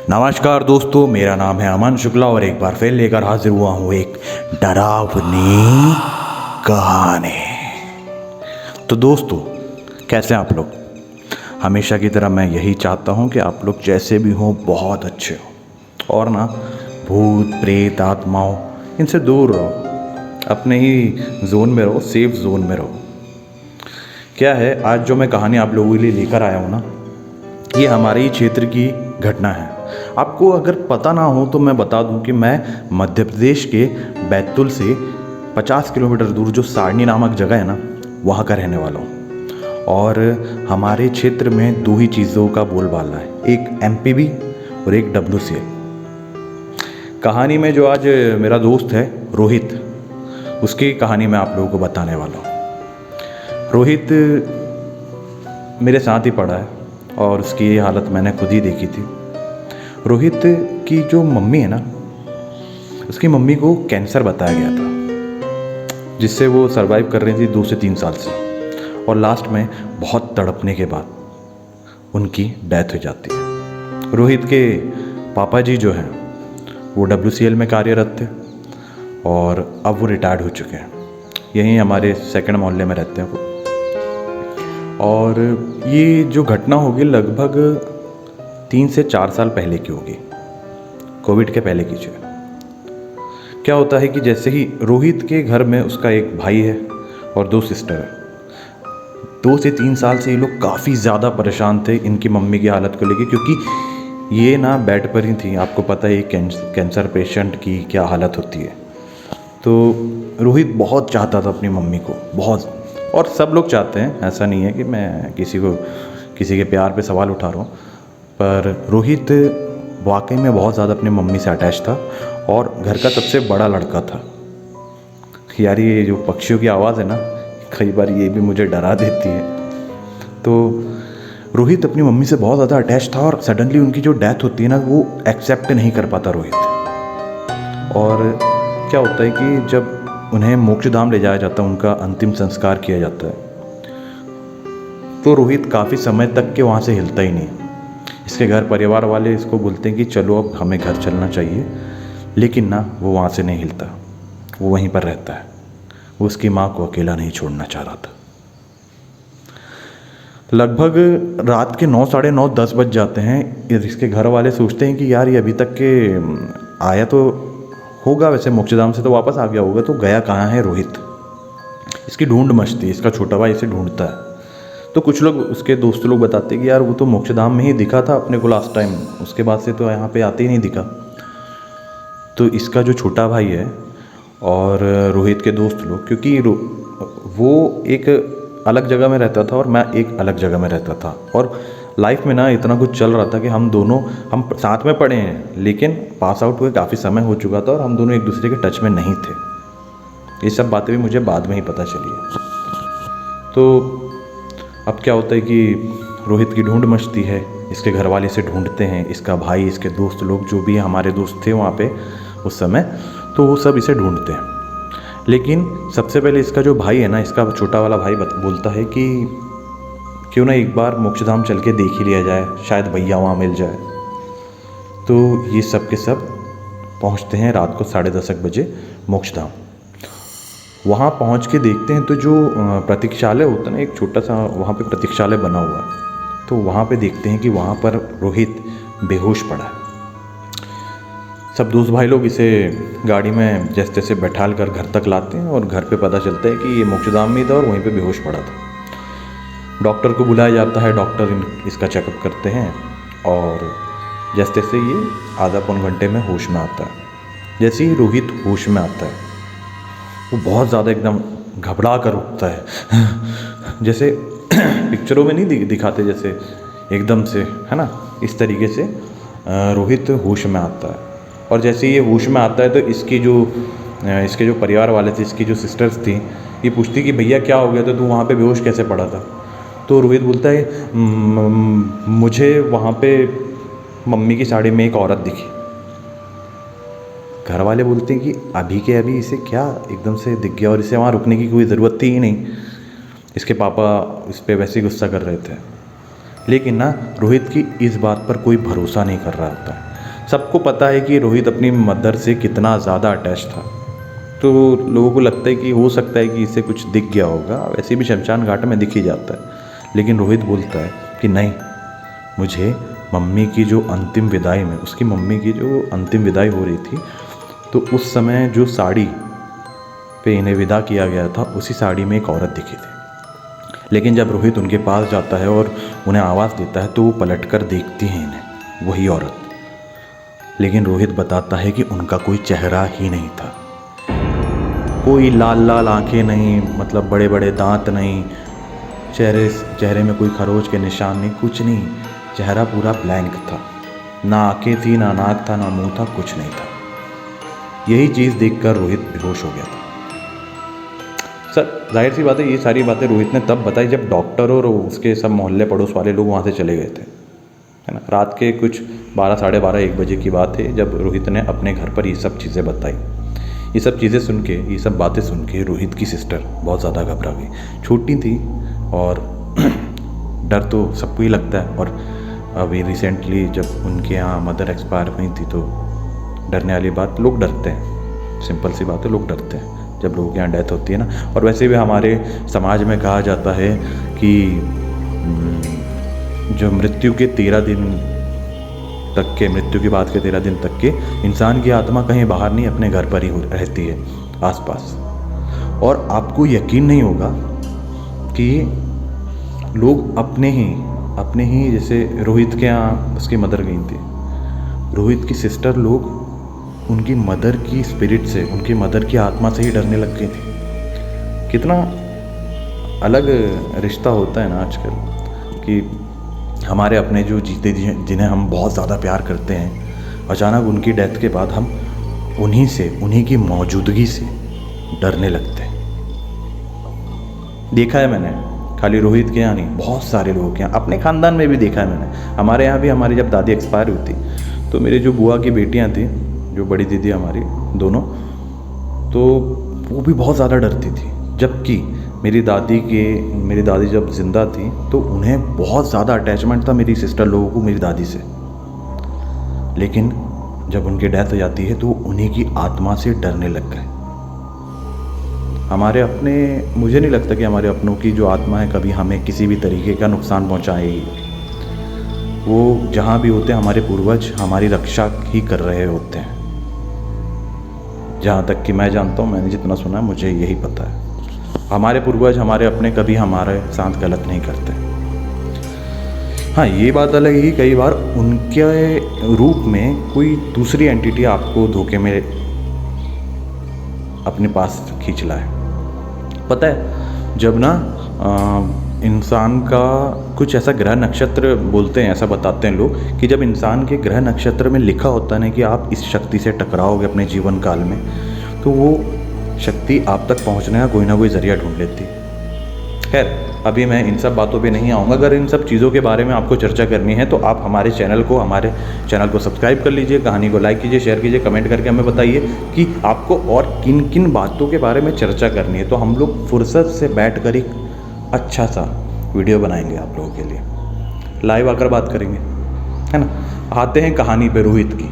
नमस्कार दोस्तों, मेरा नाम है अमन शुक्ला और एक बार फिर लेकर हाजिर हुआ हूँ एक डरावनी कहानी। तो दोस्तों, कैसे हैं आप लोग? हमेशा की तरह मैं यही चाहता हूँ कि आप लोग जैसे भी हों बहुत अच्छे हो और ना भूत प्रेत आत्माओं इनसे दूर रहो, अपने ही जोन में रहो, सेफ जोन में रहो। क्या है, आज जो मैं कहानी आप लोगों के लिए लेकर आया हूँ ना, ये हमारे ही क्षेत्र की घटना है। आपको अगर पता ना हो तो मैं बता दूं कि मैं मध्य प्रदेश के बैतूल से 50 किलोमीटर दूर जो सारनी नामक जगह है ना, वहाँ का रहने वाला हूँ। और हमारे क्षेत्र में दो ही चीज़ों का बोलबाला है, एक एमपीबी और एक WCL। कहानी में जो आज मेरा दोस्त है रोहित, उसकी कहानी मैं आप लोगों को बताने वाला हूँ। रोहित मेरे साथ ही पढ़ा है और उसकी ये हालत मैंने खुद ही देखी थी। रोहित की जो मम्मी है ना, उसकी मम्मी को कैंसर बताया गया था, जिससे वो सरवाइव कर रही थी 2 से 3 साल से, और लास्ट में बहुत तड़पने के बाद उनकी डेथ हो जाती है। रोहित के पापा जी जो हैं वो WCL में कार्यरत थे और अब वो रिटायर्ड हो चुके हैं। यहीं हमारे सेकंड मोहल्ले में रहते हैं वो। और ये जो घटना होगी लगभग 3 से 4 साल पहले की होगी, कोविड के पहले की। क्या होता है कि जैसे ही रोहित के घर में उसका एक भाई है और 2 सिस्टर है। 2 से 3 साल से ये लोग काफ़ी ज़्यादा परेशान थे इनकी मम्मी की हालत को लेके, क्योंकि ये ना बेड पर ही थी। आपको पता है कैंसर पेशेंट की क्या हालत होती है। तो रोहित बहुत चाहता था अपनी मम्मी को, बहुत, और सब लोग चाहते हैं, ऐसा नहीं है कि मैं किसी के प्यार पे सवाल उठा रहा हूँ। पर रोहित वाकई में बहुत ज़्यादा अपनी मम्मी से अटैच था और घर का सबसे बड़ा लड़का था। यार, ये जो पक्षियों की आवाज़ है ना, कई बार ये भी मुझे डरा देती है। तो रोहित अपनी मम्मी से बहुत ज़्यादा अटैच था और सडनली उनकी जो डेथ होती है ना, वो एक्सेप्ट नहीं कर पाता रोहित। और क्या होता है कि जब उन्हें मोक्षधाम ले जाया जाता है, उनका अंतिम संस्कार किया जाता है, तो रोहित काफ़ी समय तक के वहाँ से हिलता ही नहीं। इसके घर परिवार वाले इसको बोलते हैं कि चलो अब हमें घर चलना चाहिए, लेकिन ना वो वहाँ से नहीं हिलता, वो वहीं पर रहता है। वो उसकी माँ को अकेला नहीं छोड़ना चाह रहा था। लगभग रात के 9, साढ़े 9, 10 बज जाते हैं। इसके घर वाले सोचते हैं कि यार ये अभी तक के आया तो होगा, वैसे मोक्षधाम से तो वापस आ गया होगा, तो गया कहाँ है रोहित। इसकी ढूंढ मचती है, इसका छोटा भाई इसे ढूंढता है। तो कुछ लोग, उसके दोस्त लोग बताते हैं कि यार वो तो मोक्षधाम में ही दिखा था अपने को लास्ट टाइम, उसके बाद से तो यहाँ पे आते ही नहीं दिखा। तो इसका जो छोटा भाई है और रोहित के दोस्त लोग, क्योंकि वो एक अलग जगह में रहता था और मैं एक अलग जगह में रहता था, और लाइफ में ना इतना कुछ चल रहा था कि हम साथ में पढ़े हैं, लेकिन पास आउट हुए काफ़ी समय हो चुका था और हम दोनों एक दूसरे के टच में नहीं थे। ये सब बातें भी मुझे बाद में ही पता चली है। तो अब क्या होता है कि रोहित की ढूंढ मचती है, इसके घर वाले इसे ढूंढते हैं, इसका भाई, इसके दोस्त लोग, जो भी हमारे दोस्त थे वहाँ पे उस समय, तो वो सब इसे ढूंढते हैं। लेकिन सबसे पहले इसका जो भाई है ना, इसका छोटा वाला भाई बोलता है कि क्यों ना एक बार मोक्षधाम चल के देख ही लिया जाए, शायद भैया वहाँ मिल जाए। तो ये सब के सब पहुँचते हैं रात को 10:30 बजे मोक्षधाम। वहाँ पहुँच के देखते हैं तो जो प्रतीक्षालय होता है ना, एक छोटा सा वहाँ पे प्रतीक्षालय बना हुआ है, तो वहाँ पे देखते हैं कि वहाँ पर रोहित बेहोश पड़ा है। सब दोस्त भाई लोग इसे गाड़ी में जैसे तैसे बैठाल कर घर तक लाते हैं और घर पे पता चलता है कि ये मोक्षधाम में था और वहीं पे बेहोश पड़ा था। डॉक्टर को बुलाया जाता है, डॉक्टर इसका चेकअप करते हैं और जैसे तैसे ये आधा पौन घंटे में होश में आता है। जैसे ही रोहित होश में आता है, वो बहुत ज़्यादा एकदम घबरा कर उठता है जैसे पिक्चरों में नहीं दिखाते, जैसे एकदम से, है ना, इस तरीके से रोहित होश में आता है। और जैसे ये होश में आता है तो इसके जो परिवार वाले थे, इसकी जो सिस्टर्स थी, ये पूछती कि भैया क्या हो गया था, तू वहाँ पे बेहोश कैसे पड़ा था। तो रोहित बोलता है मुझे वहाँ पे मम्मी की साड़ी में एक औरत दिखी। घर वाले बोलते हैं कि अभी के अभी इसे क्या एकदम से दिख गया, और इसे वहाँ रुकने की कोई ज़रूरत थी ही नहीं। इसके पापा इस पर वैसे ही गुस्सा कर रहे थे। लेकिन ना रोहित की इस बात पर कोई भरोसा नहीं कर रहा होता है। सबको पता है कि रोहित अपनी मदर से कितना ज़्यादा अटैच था, तो लोगों को लगता है कि हो सकता है कि इसे कुछ दिख गया होगा, वैसे भी शमशान घाट में दिख ही जाता है। लेकिन रोहित बोलता है कि नहीं, मुझे मम्मी की जो अंतिम विदाई में, उसकी मम्मी की जो अंतिम विदाई हो रही थी, तो उस समय जो साड़ी पे इन्हें विदा किया गया था, उसी साड़ी में एक औरत दिखी थी। लेकिन जब रोहित उनके पास जाता है और उन्हें आवाज़ देता है तो वो पलट कर देखती हैं इन्हें, वही औरत। लेकिन रोहित बताता है कि उनका कोई चेहरा ही नहीं था, कोई लाल लाल आंखें नहीं, मतलब बड़े बड़े दांत नहीं, चेहरे में कोई खरोच के निशान नहीं, कुछ नहीं, चेहरा पूरा ब्लैंक था, ना आंखें थी, ना नाक था, ना मुंह था, कुछ नहीं था। यही चीज़ देखकर रोहित बेहोश हो गया था। सर जाहिर सी बात है, ये सारी बातें रोहित ने तब बताई जब डॉक्टर और उसके सब मोहल्ले पड़ोस वाले लोग वहाँ से चले गए थे, है ना। रात के कुछ 12, साढ़े 12, 1 बजे की बात है जब रोहित ने अपने घर पर ये सब चीज़ें बताई। ये सब चीज़ें सुन के, ये सब बातें सुन के रोहित की सिस्टर बहुत ज़्यादा घबरा गई। छोटी थी और डर तो सबको ही लगता है, और अभी रिसेंटली जब उनके यहाँ मदर एक्सपायर हुई थी तो डरने वाली बात, लोग डरते हैं, सिंपल सी बात है, लोग डरते हैं जब लोगों के यहाँ डेथ होती है ना। और वैसे भी हमारे समाज में कहा जाता है कि जो मृत्यु के 13 दिन तक के, मृत्यु के बाद के 13 दिन तक के इंसान की आत्मा कहीं बाहर नहीं, अपने घर पर ही रहती है आसपास। और आपको यकीन नहीं होगा कि लोग अपने ही जैसे रोहित के यहाँ उसकी मदर गई थी, रोहित की सिस्टर, लोग उनकी मदर की स्पिरिट से, उनकी मदर की आत्मा से ही डरने लग गई थी। कितना अलग रिश्ता होता है ना आजकल, कि हमारे अपने जो जीते जिन्हें हम बहुत ज़्यादा प्यार करते हैं, अचानक उनकी डेथ के बाद हम उन्हीं की मौजूदगी से डरने लगते हैं। देखा है मैंने, खाली रोहित के यहाँ नहीं, बहुत सारे लोगों के यहाँ, अपने ख़ानदान में भी देखा है मैंने। हमारे यहाँ भी, हमारी जब दादी एक्सपायर हुई थी तो मेरी जो बुआ की बेटियाँ थी, जो बड़ी दीदी हमारी दोनों, तो वो भी बहुत ज़्यादा डरती थी। जबकि मेरी दादी जब ज़िंदा थी तो उन्हें बहुत ज़्यादा अटैचमेंट था मेरी सिस्टर लोगों को मेरी दादी से। लेकिन जब उनकी डेथ हो जाती है तो उन्हीं की आत्मा से डरने लग गए। हमारे अपने, मुझे नहीं लगता कि हमारे अपनों की जो आत्मा है कभी हमें किसी भी तरीके का नुकसान पहुंचाएगी। वो जहाँ भी होते हैं, हमारे पूर्वज हमारी रक्षा ही कर रहे होते हैं। जहाँ तक कि मैं जानता हूँ, मैंने जितना सुना है, मुझे यही पता है, हमारे पूर्वज, हमारे अपने कभी हमारे साथ गलत नहीं करते। हाँ, ये बात अलग है कि कई बार उनके रूप में कोई दूसरी एंटिटी आपको धोखे में अपने पास खींच लाए। पता है, जब ना इंसान का कुछ ऐसा ग्रह नक्षत्र बोलते हैं, ऐसा बताते हैं लोग, कि जब इंसान के ग्रह नक्षत्र में लिखा होता है ना कि आप इस शक्ति से टकराओगे अपने जीवन काल में, तो वो शक्ति आप तक पहुंचने का कोई ना कोई ज़रिया ढूंढ लेती है। खैर, अभी मैं इन सब बातों पे नहीं आऊँगा। अगर इन सब चीज़ों के बारे में आपको चर्चा करनी है तो आप हमारे चैनल को सब्सक्राइब कर लीजिए, कहानी को लाइक कीजिए, शेयर कीजिए, कमेंट करके हमें बताइए कि आपको और किन किन बातों के बारे में चर्चा करनी है। तो हम लोग फुर्सत से बैठ कर एक अच्छा सा वीडियो बनाएंगे आप लोगों के लिए, लाइव आकर बात करेंगे, है ना। आते हैं कहानी पे रोहित की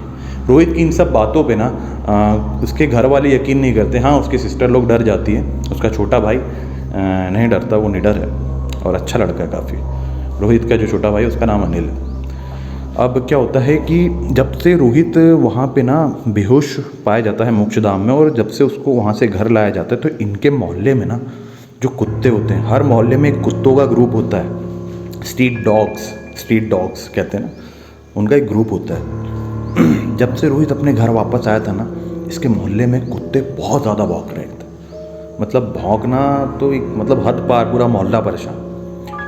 इन सब बातों पे ना उसके घर वाले यकीन नहीं करते। हाँ, उसकी सिस्टर लोग डर जाती है, उसका छोटा भाई नहीं डरता, वो निडर है और अच्छा लड़का है काफ़ी। रोहित का जो छोटा भाई, उसका नाम अनिल है। अब क्या होता है कि जब से रोहित वहाँ पे ना बेहोश पाया जाता है मोक्षधाम में, और जब से उसको वहाँ से घर लाया जाता है, तो इनके मोहल्ले में ना जो कुत्ते होते हैं, हर मोहल्ले में एक कुत्तों का ग्रुप होता है, स्ट्रीट डॉग्स कहते हैं ना, उनका एक ग्रुप होता है। जब से रोहित अपने घर वापस आया था ना, इसके मोहल्ले में कुत्ते बहुत ज़्यादा भौंक रहे थे। मतलब भौंकना तो एक मतलब हद पार, पूरा मोहल्ला परेशान।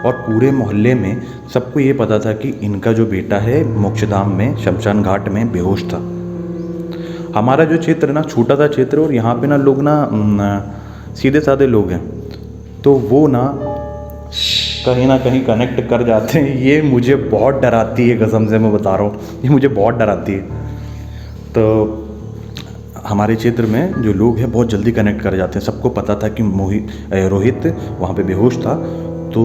और पूरे मोहल्ले में सबको ये पता था कि इनका जो बेटा है मोक्षधाम में, शमशान घाट में बेहोश था। हमारा जो क्षेत्र ना छोटा सा क्षेत्र, और यहाँ पे ना लोग ना सीधे साधे लोग हैं, तो वो ना कहीं कनेक्ट कर जाते हैं। ये मुझे बहुत डराती है, कसम से मैं बता रहा हूँ, ये मुझे बहुत डराती है। तो हमारे क्षेत्र में जो लोग हैं बहुत जल्दी कनेक्ट कर जाते हैं। सबको पता था कि रोहित वहाँ पे बेहोश था, तो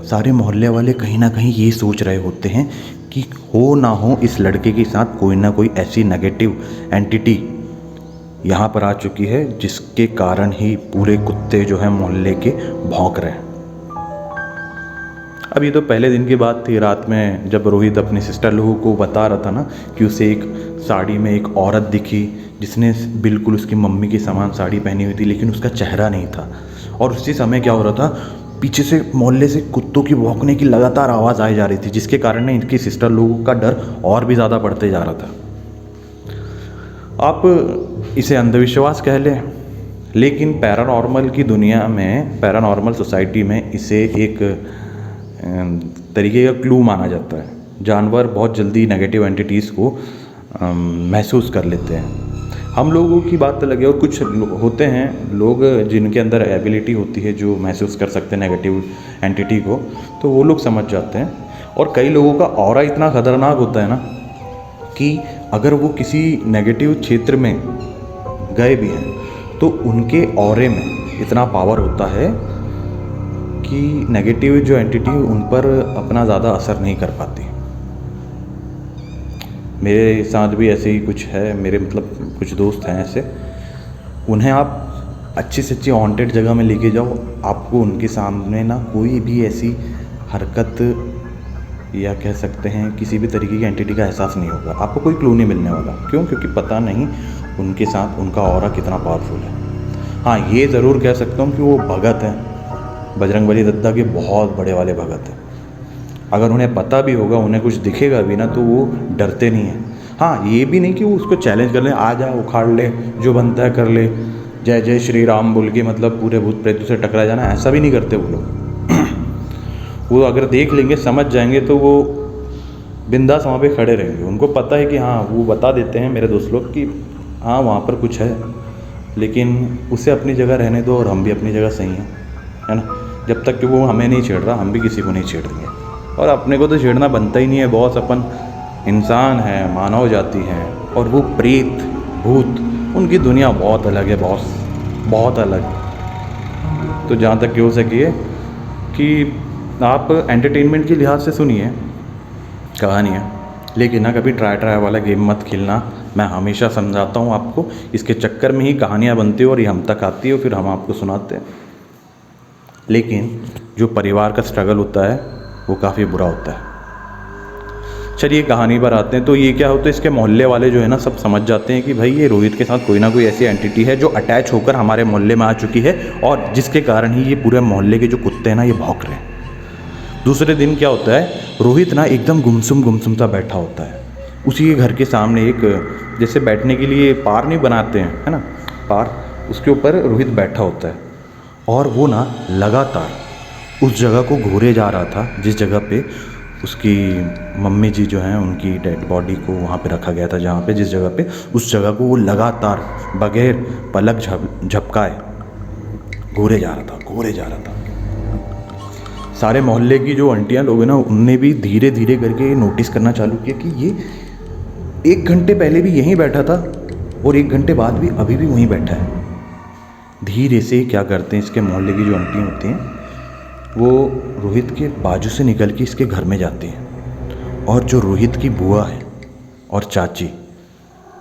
सारे मोहल्ले वाले कहीं ना कहीं ये सोच रहे होते हैं कि हो ना हो इस लड़के के साथ कोई ना कोई ऐसी नेगेटिव एंटिटी यहाँ पर आ चुकी है जिसके कारण ही पूरे कुत्ते जो हैं मोहल्ले के भौंक रहे हैं। अब ये तो पहले दिन की बात थी, रात में जब रोहित अपनी सिस्टर लोगों को बता रहा था ना कि उसे एक साड़ी में एक औरत दिखी जिसने बिल्कुल उसकी मम्मी की समान साड़ी पहनी हुई थी, लेकिन उसका चेहरा नहीं था। और उसी समय क्या हो रहा था, पीछे से मोहल्ले से कुत्तों की भौंकने की लगातार आवाज़ आई जा रही थी, जिसके कारण इनकी सिस्टर लोगों का डर और भी ज़्यादा बढ़ते जा रहा था। आप इसे अंधविश्वास कह लें, लेकिन पैरानॉर्मल की दुनिया में, पैरानॉर्मल सोसाइटी में इसे एक तरीके का क्लू माना जाता है। जानवर बहुत जल्दी नेगेटिव एंटिटीज़ को महसूस कर लेते हैं। हम लोगों की बात अलग है, और कुछ होते हैं लोग जिनके अंदर एबिलिटी होती है जो महसूस कर सकते हैं नेगेटिव एंटिटी को, तो वो लोग समझ जाते हैं। और कई लोगों का ऑरा इतना ख़तरनाक होता है ना कि अगर वो किसी नेगेटिव क्षेत्र में गए भी हैं तो उनके ऑरे में इतना पावर होता है कि नेगेटिव जो एंटिटी उन पर अपना ज़्यादा असर नहीं कर पाती। मेरे साथ भी ऐसे ही कुछ है, मेरे मतलब कुछ दोस्त हैं ऐसे, उन्हें आप अच्छी से अच्छी हॉन्टेड जगह में लेके जाओ, आपको उनके सामने ना कोई भी ऐसी हरकत या कह सकते हैं किसी भी तरीके की एंटिटी का एहसास नहीं होगा, आपको कोई क्लू नहीं मिलने वाला। क्यों? क्योंकि पता नहीं उनके साथ उनका ऑरा कितना पावरफुल है। हाँ, ये ज़रूर कह सकता हूँ कि वो भगत हैं, बजरंगबली दत्ता के बहुत बड़े वाले भगत हैं। अगर उन्हें पता भी होगा, उन्हें कुछ दिखेगा भी ना, तो वो डरते नहीं हैं। हाँ, ये भी नहीं कि वो उसको चैलेंज कर ले, आ जा उखाड़ ले, जो बनता है कर ले, जय जय श्री राम बोल के मतलब पूरे भूत प्रेतों से टकरा जाना, ऐसा भी नहीं करते वो लोग। वो अगर देख लेंगे, समझ जाएंगे, तो वो बिंदास वहाँ पे खड़े रहेंगे। उनको पता है कि हाँ, वो बता देते हैं मेरे दोस्त लोग कि हाँ वहाँ पर कुछ है, लेकिन उसे अपनी जगह रहने दो और हम भी अपनी जगह सही हैं, है ना। जब तक कि वो हमें नहीं छेड़ रहा, हम भी किसी को नहीं छेड़ेंगे। और अपने को तो छेड़ना बनता ही नहीं है बॉस, अपन इंसान है, मानव जाति है, और वो प्रेत भूत उनकी दुनिया बहुत अलग है बॉस, बहुत अलग। तो जहाँ तक कि हो सके कि आप एंटरटेनमेंट के लिहाज से सुनिए कहानियाँ, लेकिन ना कभी ट्राई वाला गेम मत खेलना। मैं हमेशा समझाता हूँ आपको, इसके चक्कर में ही कहानियाँ बनती है और ये हम तक आती है, फिर हम आपको सुनाते हैं। लेकिन जो परिवार का स्ट्रगल होता है वो काफ़ी बुरा होता है। चलिए कहानी पर आते हैं। तो ये क्या होता है, इसके मोहल्ले वाले जो है ना सब समझ जाते हैं कि भाई ये रोहित के साथ कोई ना कोई ऐसी एंटिटी है जो अटैच होकर हमारे मोहल्ले में आ चुकी है, और जिसके कारण ही ये पूरे मोहल्ले के जो कुत्ते हैं ना ये भौंक रहे हैं। दूसरे दिन क्या होता है, रोहित ना एकदम गुमसुम सा बैठा होता है। उसी के घर के सामने एक जैसे बैठने के लिए पार नहीं बनाते हैं, है ना, पार, उसके ऊपर रोहित बैठा होता है। और वो ना लगातार उस जगह को घूरे जा रहा था जिस जगह पे उसकी मम्मी जी जो हैं उनकी डेड बॉडी को वहाँ पे रखा गया था, जहाँ पे जिस जगह पे, उस जगह को वो लगातार बगैर पलक झपकाए घूरे जा रहा था। सारे मोहल्ले की जो आंटियाँ लोग हैं ना, उनने भी धीरे धीरे करके नोटिस करना चालू किया कि ये 1 घंटे पहले भी यहीं बैठा था और 1 घंटे बाद भी अभी भी वहीं बैठा है। धीरे से क्या करते हैं, इसके मोहल्ले की जो आंटियाँ होती हैं वो रोहित के बाजू से निकल के इसके घर में जाती हैं, और जो रोहित की बुआ है और चाची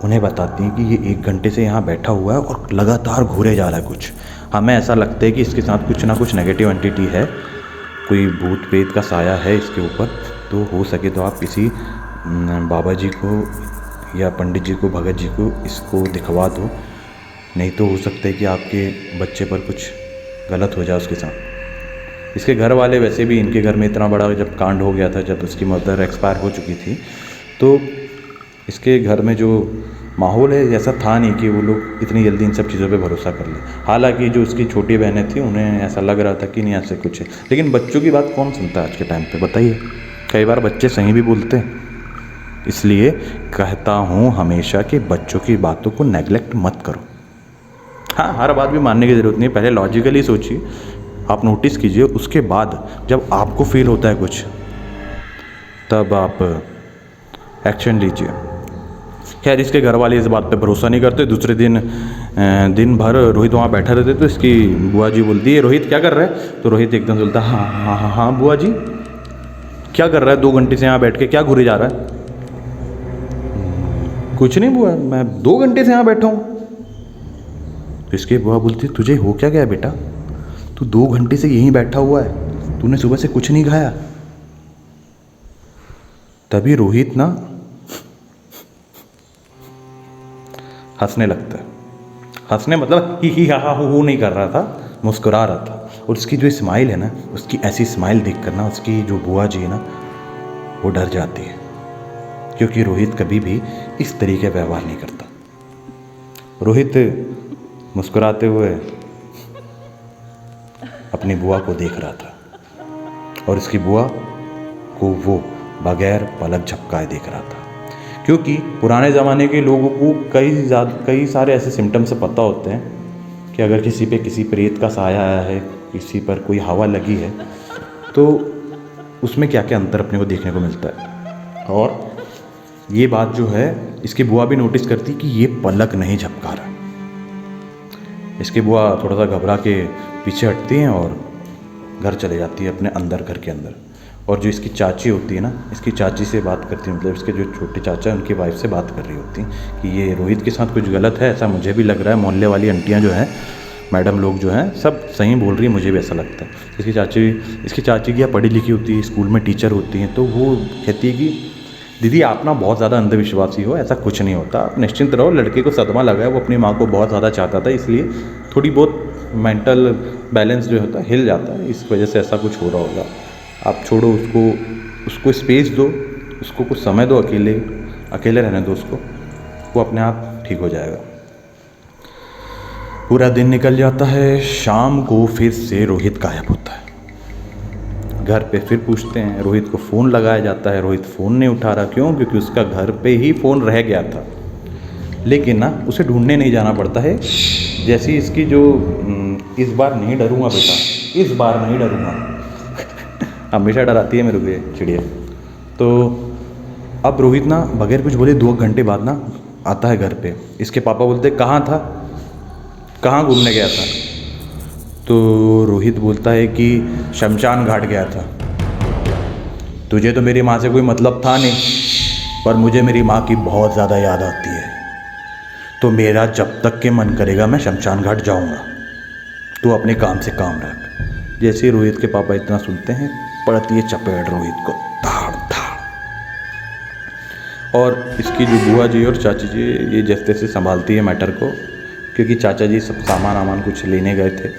उन्हें बताती हैं कि ये 1 घंटे से यहाँ बैठा हुआ है और लगातार घूरे जा रहा है। कुछ हमें ऐसा लगता है कि इसके साथ कुछ ना कुछ नेगेटिव एंटिटी है, कोई भूत प्रेत का साया है इसके ऊपर। तो हो सके तो आप किसी बाबा जी को या पंडित जी को, भगत जी को इसको दिखवा दो, नहीं तो हो सकता है कि आपके बच्चे पर कुछ गलत हो जाए उसके साथ। इसके घर वाले वैसे भी, इनके घर में इतना बड़ा जब कांड हो गया था, जब उसकी मदर एक्सपायर हो चुकी थी, तो इसके घर में जो माहौल है ऐसा था नहीं कि वो लोग इतनी जल्दी इन सब चीज़ों पे भरोसा कर ले। हालांकि जो उसकी छोटी बहनें थी उन्हें ऐसा लग रहा था कि नहीं ऐसे कुछ है, लेकिन बच्चों की बात कौन सुनता है आज के टाइम पे, बताइए। कई बार बच्चे सही भी बोलते हैं, इसलिए कहता हूँ हमेशा कि बच्चों की बातों को नेगलेक्ट मत करो। हाँ, हर बात भी मानने की ज़रूरत नहीं है, पहले लॉजिकली सोचिए, आप नोटिस कीजिए, उसके बाद जब आपको फील होता है कुछ, तब आप एक्शन लीजिए। खैर, इसके घर वाले इस बात पे भरोसा नहीं करते। दूसरे दिन भर रोहित वहाँ बैठा रहते, तो इसकी बुआ जी बोलती है, रोहित क्या कर रहा है? तो रोहित एकदम बोलता है, हाँ हाँ हाँ हाँ बुआ जी। क्या कर रहा है 2 घंटे से यहाँ बैठ के, क्या घूरे जा रहा है? कुछ नहीं बुआ, मैं 2 घंटे से यहाँ बैठा हूँ। तो इसकी बुआ बोलती तुझे हो क्या गया बेटा, तू 2 घंटे से यहीं बैठा हुआ है, तूने सुबह से कुछ नहीं खाया? तभी रोहित ना हंसने लगता है। हंसने मतलब ही हा हो नहीं कर रहा था, मुस्कुरा रहा था। और उसकी जो स्माइल है ना, उसकी ऐसी स्माइल देख कर ना उसकी जो बुआ जी है ना वो डर जाती है, क्योंकि रोहित कभी भी इस तरीके व्यवहार नहीं करता। रोहित मुस्कुराते हुए अपनी बुआ को देख रहा था और इसकी बुआ को वो बगैर पलक झपकाए देख रहा था, क्योंकि पुराने ज़माने के लोगों को कई सारे ऐसे सिम्टम्स से पता होते हैं कि अगर किसी पे किसी प्रेत का साया आया है, किसी पर कोई हवा लगी है, तो उसमें क्या क्या अंतर अपने को देखने को मिलता है। और ये बात जो है इसकी बुआ भी नोटिस करती कि ये पलक नहीं झपका रहा। इसकी बुआ थोड़ा सा घबरा के पीछे हटती हैं और घर चले जाती है, अपने अंदर, घर के अंदर। और जो इसकी चाची होती है ना, इसकी चाची से बात करती है, मतलब इसके जो छोटे चाचा हैं उनकी वाइफ से बात कर रही होती हैं कि ये रोहित के साथ कुछ गलत है, ऐसा मुझे भी लग रहा है। मोहल्ले वाली आंटियाँ जो हैं, मैडम लोग जो हैं, सब सही बोल रही है, मुझे भी ऐसा लगता है। इसकी चाची क्या पढ़ी लिखी होती है, स्कूल में टीचर होती हैं, तो वो कहती है कि दीदी आप ना बहुत ज़्यादा अंधविश्वासी हो, ऐसा कुछ नहीं होता, आप निश्चिंत रहो। लड़के को सदमा लगा है, वो अपनी माँ को बहुत ज़्यादा चाहता था, इसलिए थोड़ी बहुत मेंटल बैलेंस जो होता है हिल जाता है, इस वजह से ऐसा कुछ हो रहा होगा। आप छोड़ो उसको स्पेस दो, उसको कुछ समय दो, अकेले रहने दो उसको, वो अपने आप ठीक हो जाएगा। पूरा दिन निकल जाता है। शाम को फिर से रोहित गायब होता है। घर पे फिर पूछते हैं, रोहित को फ़ोन लगाया जाता है, रोहित फ़ोन नहीं उठा रहा। क्यों? क्योंकि उसका घर पे ही फ़ोन रह गया था। लेकिन ना उसे ढूंढने नहीं जाना पड़ता है। जैसी इसकी जो इस बार नहीं डरूंगा बेटा, इस बार नहीं डरूंगा हमेशा डराती है मेरे को ये चिड़िया। तो अब रोहित ना बगैर कुछ बोले 2 घंटे बाद ना आता है घर पे। इसके पापा बोलते कहाँ था, कहाँ घूमने गया था? तो रोहित बोलता है कि शमशान घाट गया था। तुझे तो मेरी माँ से कोई मतलब था नहीं, पर मुझे मेरी माँ की बहुत ज़्यादा याद आती है, तो मेरा जब तक के मन करेगा मैं शमशान घाट जाऊँगा, तू अपने काम से काम रख। जैसे रोहित के पापा इतना सुनते हैं, पड़ती है चपेट रोहित को, धाड़ धाड़। और इसकी जो बुआ जी और चाची जी ये जैसे तैसे संभालती है मैटर को, क्योंकि चाचा जी सब सामान कुछ लेने गए थे,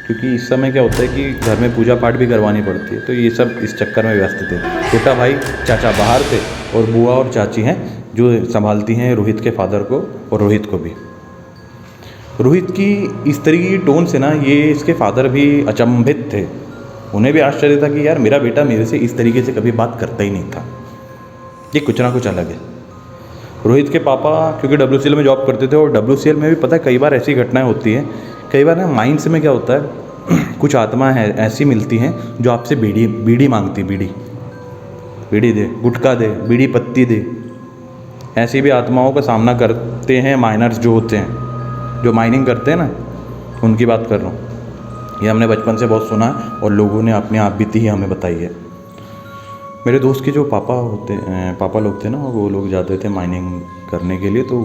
क्योंकि इस समय क्या होता है कि घर में पूजा पाठ भी करवानी पड़ती है, तो ये सब इस चक्कर में व्यस्त थे। छोटा भाई चाचा बाहर थे और बुआ और चाची हैं जो संभालती हैं रोहित के फादर को और रोहित को भी। रोहित की इस तरीके की टोन से ना ये इसके फादर भी अचंभित थे। उन्हें भी आश्चर्य था कि यार मेरा बेटा मेरे से इस तरीके से कभी बात करता ही नहीं था, ये कुछ ना कुछ अलग है। रोहित के पापा क्योंकि WCL में जॉब करते थे, और WCL में भी पता है कई बार ऐसी घटनाएं होती हैं, कई बार ना माइंड्स में क्या होता है कुछ आत्मा है ऐसी मिलती हैं जो आपसे बीड़ी मांगती, बीड़ी दे, गुटखा दे, बीड़ी पत्ती दे। ऐसी भी आत्माओं का सामना करते हैं माइनर्स जो होते हैं, जो माइनिंग करते हैं ना, उनकी बात कर रहा हूँ। ये हमने बचपन से बहुत सुना है और लोगों ने अपनी आप बीती ही हमें बताई है। मेरे दोस्त के जो पापा लोग थे ना, वो लोग जाते थे माइनिंग करने के लिए, तो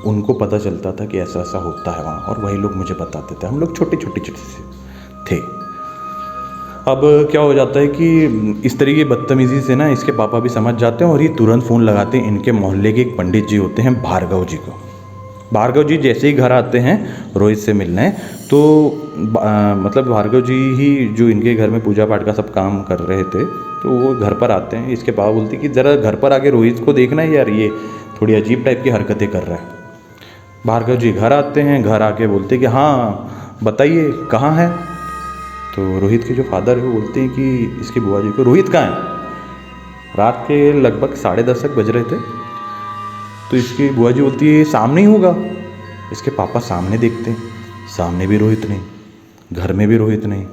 उनको पता चलता था कि ऐसा ऐसा होता है वहाँ, और वही लोग मुझे बताते थे। हम लोग छोटे से थे। अब क्या हो जाता है कि इस तरीके की बदतमीज़ी से ना इसके पापा भी समझ जाते हैं और ये तुरंत फ़ोन लगाते हैं इनके मोहल्ले के एक पंडित जी होते हैं, भार्गव जी को। भार्गव जी जैसे ही घर आते हैं रोहित से मिलने, तो मतलब भार्गव जी ही जो इनके घर में पूजा पाठ का सब काम कर रहे थे, तो वो घर पर आते हैं। इसके पापा बोलते कि ज़रा घर पर आके रोहित को देखना है यार, ये थोड़ी अजीब टाइप की हरकतें कर रहा है। भार्गव जी घर आते हैं, घर आके बोलते कि हाँ बताइए कहाँ है। तो रोहित के जो फादर है वो बोलते हैं कि इसकी बुआ जी को, रोहित कहाँ है? रात के लगभग 10:30 बज रहे थे। तो इसकी बुआ जी बोलती है सामने ही होगा। इसके पापा सामने देखते हैं, सामने भी रोहित नहीं, घर में भी रोहित नहीं।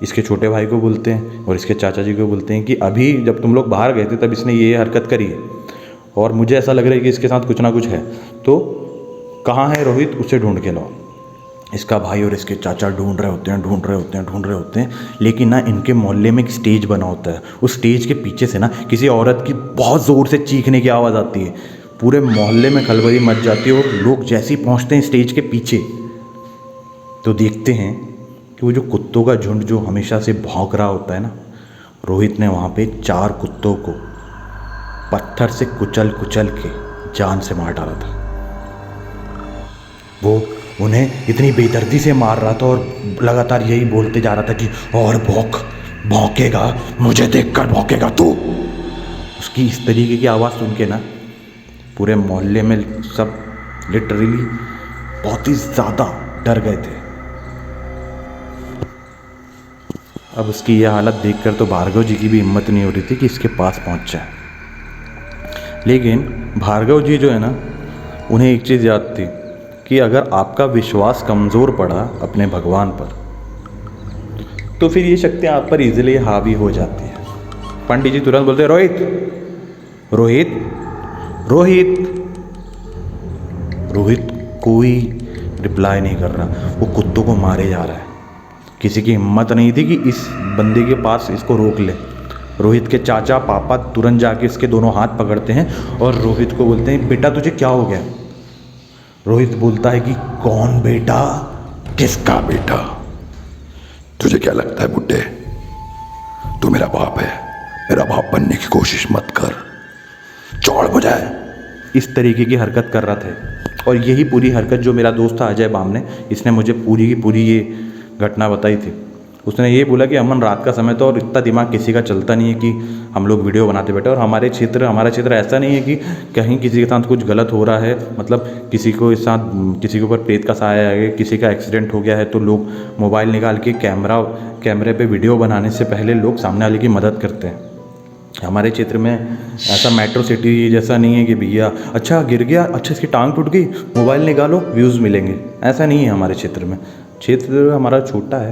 इसके छोटे भाई को बोलते हैं और इसके चाचा जी को बोलते हैं कि अभी जब तुम लोग बाहर गए थे तब इसने ये हरकत करी है, और मुझे ऐसा लग रहा है कि इसके साथ कुछ ना कुछ है, तो कहाँ है रोहित, उसे ढूंढ के लाओ। इसका भाई और इसके चाचा ढूंढ रहे होते हैं, लेकिन ना इनके मोहल्ले में एक स्टेज बना होता है। उस स्टेज के पीछे से ना किसी औरत की बहुत ज़ोर से चीखने की आवाज़ आती है। पूरे मोहल्ले में खलबली मच जाती है और लोग जैसे ही पहुंचते हैं स्टेज के पीछे तो देखते हैं कि वो जो कुत्तों का झुंड जो हमेशा से भौंक रहा होता है ना, रोहित ने वहाँ पे 4 कुत्तों को पत्थर से कुचल के जान से मार डाला था। वो उन्हें इतनी बेदर्दी से मार रहा था और लगातार यही बोलते जा रहा था कि और भौंकेगा, मुझे देखकर भौंकेगा तू। उसकी इस तरीके की आवाज़ सुन के ना पूरे मोहल्ले में सब लिटरली बहुत ही ज़्यादा डर गए थे। अब उसकी यह हालत देखकर तो भार्गव जी की भी हिम्मत नहीं हो रही थी कि इसके पास पहुंच जाए। लेकिन भार्गव जी जो है ना, उन्हें एक चीज़ याद थी कि अगर आपका विश्वास कमज़ोर पड़ा अपने भगवान पर तो फिर ये शक्ति आप पर इजीली हावी हो जाती है। पंडित जी तुरंत बोलते, रोहित रोहित रोहित रोहित कोई रिप्लाई नहीं कर रहा। वो कुत्तों को मारे जा रहा है। किसी की हिम्मत नहीं थी कि इस बंदे के पास इसको रोक ले। रोहित के चाचा पापा तुरंत जाके इसके दोनों हाथ पकड़ते हैं और रोहित को बोलते हैं, बेटा तुझे क्या हो गया? रोहित बोलता है कि कौन बेटा? किसका बेटा? तुझे क्या लगता है बुड्ढे, तू मेरा बाप है? मेरा बाप बनने की कोशिश मत कर, चौड़ बुझाए। इस तरीके की हरकत कर रहा था। और यही पूरी हरकत जो मेरा दोस्त था अजय बाम ने, इसने मुझे पूरी की पूरी ये घटना बताई थी। उसने ये बोला कि अमन रात का समय था और इतना दिमाग किसी का चलता नहीं है कि हम लोग वीडियो बनाते बैठे। और हमारा क्षेत्र ऐसा नहीं है कि कहीं किसी के साथ कुछ गलत हो रहा है, मतलब किसी को इस साथ किसी के ऊपर प्रेत का साया आ गया, किसी का एक्सीडेंट हो गया है तो लोग मोबाइल निकाल के कैमरे पे वीडियो बनाने से पहले लोग सामने वाले की मदद करते हैं। हमारे क्षेत्र में ऐसा मेट्रो सिटी जैसा नहीं है कि भैया अच्छा गिर गया, अच्छा इसकी टांग टूट गई, मोबाइल निकालो व्यूज़ मिलेंगे, ऐसा नहीं है हमारे क्षेत्र में। क्षेत्र हमारा छोटा है,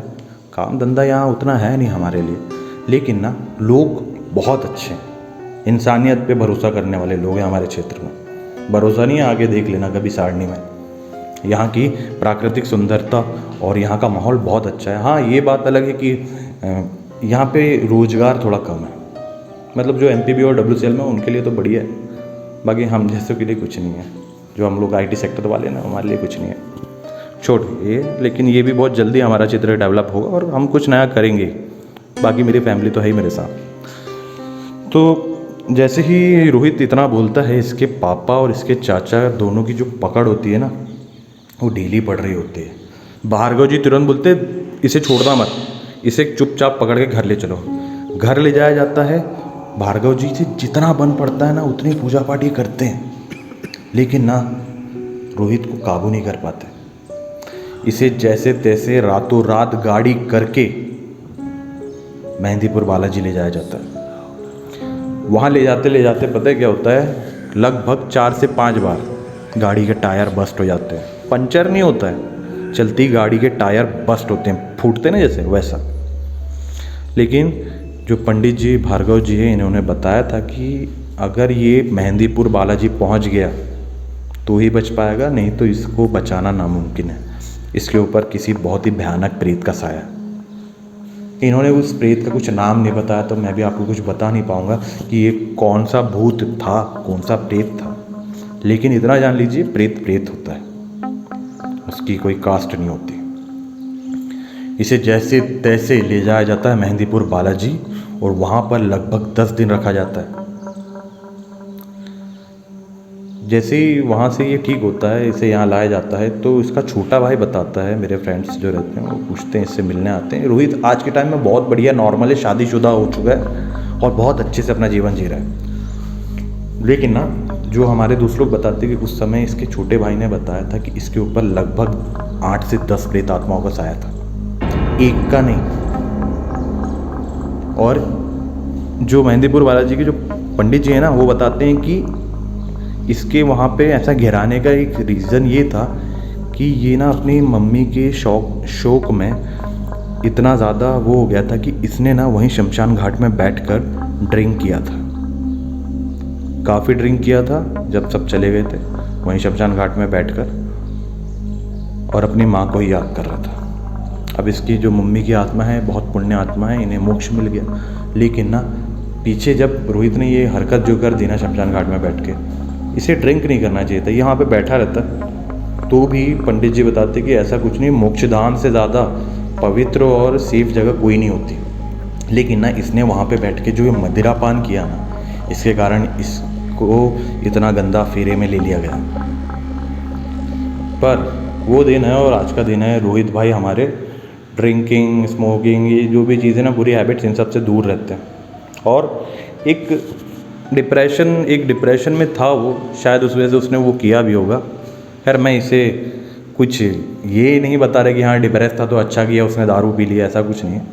काम धंधा यहाँ उतना है नहीं हमारे लिए, लेकिन ना लोग बहुत अच्छे हैं, इंसानियत पे भरोसा करने वाले लोग हैं हमारे क्षेत्र में। भरोसा नहीं है, आगे देख लेना कभी सारणी में। यहाँ की प्राकृतिक सुंदरता और यहाँ का माहौल बहुत अच्छा है। हाँ ये बात अलग है कि यहाँ पे रोज़गार थोड़ा कम है, मतलब जो MPB और WCL में उनके लिए तो बढ़िया है, बाकी हम जैसों के लिए कुछ नहीं है। जो हम लोग IT सेक्टर वाले ना, हमारे लिए कुछ नहीं है, छोड़िए। लेकिन ये भी बहुत जल्दी हमारा चित्र डेवलप होगा और हम कुछ नया करेंगे। बाकी मेरी फैमिली तो है ही मेरे साथ। तो जैसे ही रोहित इतना बोलता है, इसके पापा और इसके चाचा दोनों की जो पकड़ होती है ना, वो ढीली पड़ रही होती है। भार्गव जी तुरंत बोलते, इसे छोड़ना मत, इसे चुपचाप पकड़ के घर ले चलो। घर ले जाया जाता है। भार्गव जी से जितना बन पड़ता है ना उतनी पूजा पाठ ये करते हैं, लेकिन ना रोहित को काबू नहीं कर पाते। इसे जैसे तैसे रातों रात गाड़ी करके मेहंदीपुर बालाजी ले जाया जाता है। वहाँ ले जाते पता है क्या होता है, लगभग 4 से 5 बार गाड़ी के टायर बस्ट हो जाते हैं। पंचर नहीं होता है, चलती गाड़ी के टायर बस्ट होते हैं, फूटते ना जैसे वैसा। लेकिन जो पंडित जी भार्गव जी हैं, इन्होंने बताया था कि अगर ये मेहंदीपुर बालाजी पहुंच गया तो ही बच पाएगा, नहीं तो इसको बचाना नामुमकिन है। इसके ऊपर किसी बहुत ही भयानक प्रेत का साया। इन्होंने उस प्रेत का कुछ नाम नहीं बताया, तो मैं भी आपको कुछ बता नहीं पाऊँगा कि ये कौन सा भूत था, कौन सा प्रेत था। लेकिन इतना जान लीजिए, प्रेत होता है, उसकी कोई कास्ट नहीं होती। इसे जैसे तैसे ले जाया जाता है मेहंदीपुर बालाजी और वहाँ पर लगभग 10 दिन रखा जाता है। जैसे ही वहाँ से ये ठीक होता है, इसे यहाँ लाया जाता है, तो इसका छोटा भाई बताता है, मेरे फ्रेंड्स जो रहते हैं वो पूछते हैं, इससे मिलने आते हैं। रोहित आज के टाइम में बहुत बढ़िया नॉर्मल है, शादीशुदा हो चुका है और बहुत अच्छे से अपना जीवन जी रहा है। लेकिन ना जो हमारे दोस्त लोग बताते हैं कि उस समय इसके छोटे भाई ने बताया था कि इसके ऊपर लगभग 8 से 10 प्रेत आत्माओं का साया था, एक का नहीं। और जो मेहंदीपुर बालाजी के जो पंडित जी हैं ना, वो बताते हैं कि इसके वहाँ पे ऐसा गिराने का एक रीज़न ये था कि ये ना अपनी मम्मी के शौक में इतना ज़्यादा वो हो गया था कि इसने ना वहीं शमशान घाट में बैठकर ड्रिंक किया था, काफ़ी ड्रिंक किया था। जब सब चले गए थे, वहीं शमशान घाट में बैठकर और अपनी माँ को ही याद कर रहा था। अब इसकी जो मम्मी की आत्मा है बहुत पुण्य आत्मा है, इन्हें मोक्ष मिल गया। लेकिन ना पीछे जब रोहित ने ये हरकत जो कर दी ना शमशान घाट में बैठ के, इसे ड्रिंक नहीं करना चाहिए था, यहाँ पे बैठा रहता तो भी पंडित जी बताते कि ऐसा कुछ नहीं, मोक्षधाम से ज़्यादा पवित्र और सेफ जगह कोई नहीं होती। लेकिन ना इसने वहाँ पे बैठ के जो ये मदिरा पान किया ना, इसके कारण इसको इतना गंदा फेरे में ले लिया गया। पर वो दिन है और आज का दिन है, रोहित भाई हमारे ड्रिंकिंग, स्मोकिंग, ये जो भी चीज़ें ना बुरी हैबिट्स, इन सब से दूर रहते हैं। और एक डिप्रेशन में था वो, शायद उस वजह से उसने वो किया भी होगा। खैर मैं इसे कुछ ये नहीं बता रहे कि हाँ डिप्रेस था तो अच्छा किया उसने दारू पी लिया, ऐसा कुछ नहीं है।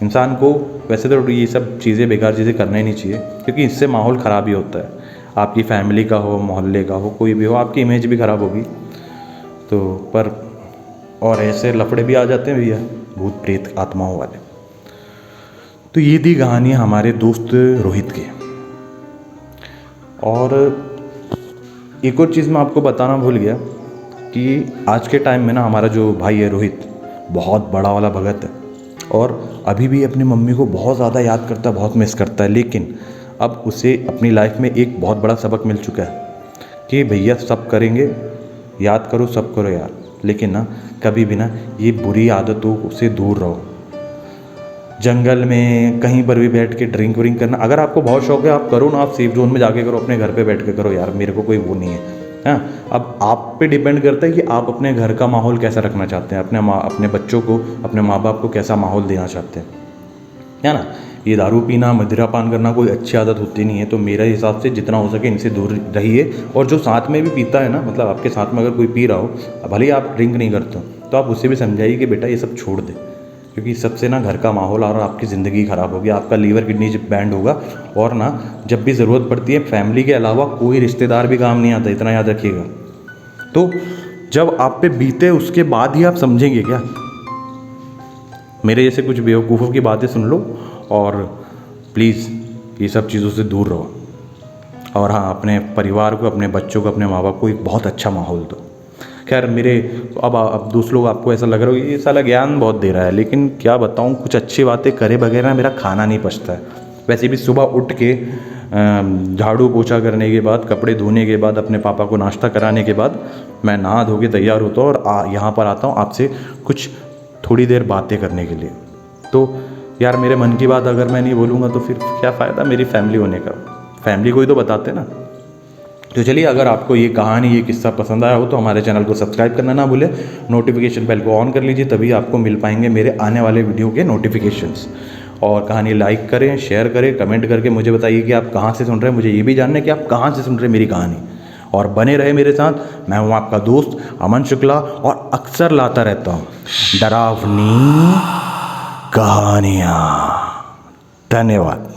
इंसान को वैसे तो ये सब चीज़ें, बेकार चीज़ें करना ही नहीं चाहिए, क्योंकि इससे माहौल ख़राब ही होता है। आपकी फैमिली का हो, मोहल्ले का हो, कोई भी हो, आपकी इमेज भी ख़राब होगी। तो पर और ऐसे लफड़े भी आ जाते हैं भैया, भूत प्रेत आत्माओं वाले। तो ये थी कहानी हमारे दोस्त रोहित की। और एक और चीज़ मैं आपको बताना भूल गया कि आज के टाइम में ना हमारा जो भाई है रोहित, बहुत बड़ा वाला भगत है और अभी भी अपनी मम्मी को बहुत ज़्यादा याद करता है, बहुत मिस करता है। लेकिन अब उसे अपनी लाइफ में एक बहुत बड़ा सबक मिल चुका है कि भैया सब करेंगे, याद करो, सब करो यार, लेकिन ना कभी भी ना ये बुरी आदतों से दूर रहो। जंगल में कहीं पर भी बैठ के ड्रिंक व्रिंक करना, अगर आपको बहुत शौक है आप करो ना, आप सेफ जोन में जाके करो, अपने घर पे बैठ के करो यार, मेरे को कोई वो नहीं है। हाँ, अब आप पे डिपेंड करता है कि आप अपने घर का माहौल कैसा रखना चाहते हैं, अपने बच्चों को, अपने माँ बाप को कैसा माहौल देना चाहते हैं, है ना। ये दारू पीना, मदिरा पान करना कोई अच्छी आदत होती नहीं है। तो मेरे हिसाब से जितना हो सके इनसे दूर रहिए। और जो साथ में भी पीता है ना, मतलब आपके साथ में अगर कोई पी रहा हो, भले ही आप ड्रिंक नहीं करते हो, तो आप उससे भी समझाइए कि बेटा ये सब छोड़ दे, क्योंकि सबसे ना घर का माहौल और आपकी ज़िंदगी ख़राब होगी, आपका लीवर किडनी बैंड होगा। और ना जब भी ज़रूरत पड़ती है, फैमिली के अलावा कोई रिश्तेदार भी काम नहीं आता, इतना याद रखिएगा। तो जब आप पे बीते उसके बाद ही आप समझेंगे क्या। मेरे जैसे कुछ बेवकूफ़ों की बातें सुन लो और प्लीज़ ये सब चीज़ों से दूर रहो। और हाँ, अपने परिवार को, अपने बच्चों को, अपने माँ बाप को एक बहुत अच्छा माहौल दो। खैर मेरे अब दूसरे लोग आपको ऐसा लग रहा हो ये साला ज्ञान बहुत दे रहा है, लेकिन क्या बताऊँ, कुछ अच्छी बातें करे बगैर ना मेरा खाना नहीं पचता है। वैसे भी सुबह उठ के झाड़ू पोछा करने के बाद, कपड़े धोने के बाद, अपने पापा को नाश्ता कराने के बाद मैं नहा धो के तैयार होता हूँ और यहाँ पर आता हूँ आपसे कुछ थोड़ी देर बातें करने के लिए। तो यार मेरे मन की बात अगर मैं नहीं बोलूँगा तो फिर क्या फ़ायदा मेरी फैमिली होने का। फैमिली को ही तो बताते ना। तो चलिए, अगर आपको ये कहानी, ये किस्सा पसंद आया हो तो हमारे चैनल को सब्सक्राइब करना ना भूलें, नोटिफिकेशन बेल को ऑन कर लीजिए, तभी आपको मिल पाएंगे मेरे आने वाले वीडियो के नोटिफिकेशंस। और कहानी लाइक करें, शेयर करें, कमेंट करके मुझे बताइए कि आप कहाँ से सुन रहे हैं। मुझे ये भी जानना है कि आप कहाँ से सुन रहे हैं मेरी कहानी। और बने रहे मेरे साथ। मैं हूँ आपका दोस्त अमन शुक्ला और अक्सर लाता रहता हूँ डरावनी कहानियाँ। धन्यवाद।